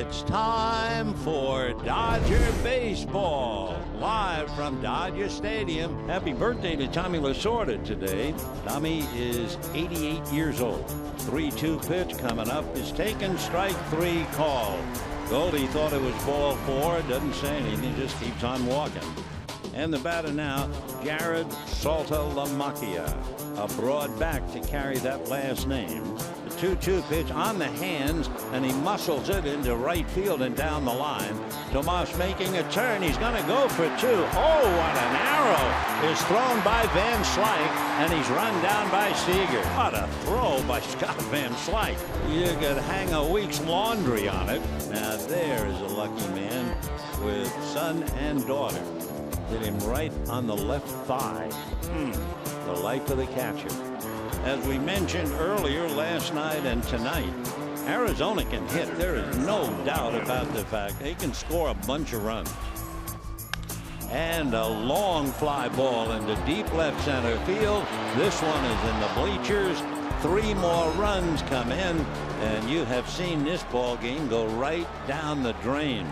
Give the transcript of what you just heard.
It's time for Dodger Baseball, live from Dodger Stadium. Happy birthday to Tommy Lasorda today. Tommy is 88 years old. 3-2 pitch coming up is taken, strike three called. Goldie thought it was ball four, doesn't say anything, he just keeps on walking. And the batter now, Jared Saltalamacchia, a broad back to carry that last name. The 2-2 pitch on the hands, and he muscles it into right field and down the line. Tomas making a turn. He's going to go for two. Oh, what an arrow is thrown by Van Slyke, and he's run down by Seager. What a throw by Scott Van Slyke. You could hang a week's laundry on it. Now there is a lucky man with son and daughter. Hit him right on the left thigh. The life of the catcher. As we mentioned earlier last night and tonight, Arizona can hit. There is no doubt about the fact they can score a bunch of runs. And a long fly ball into deep left center field. This one is in the bleachers. 3 more runs come in, and you have seen this ball game go right down the drain.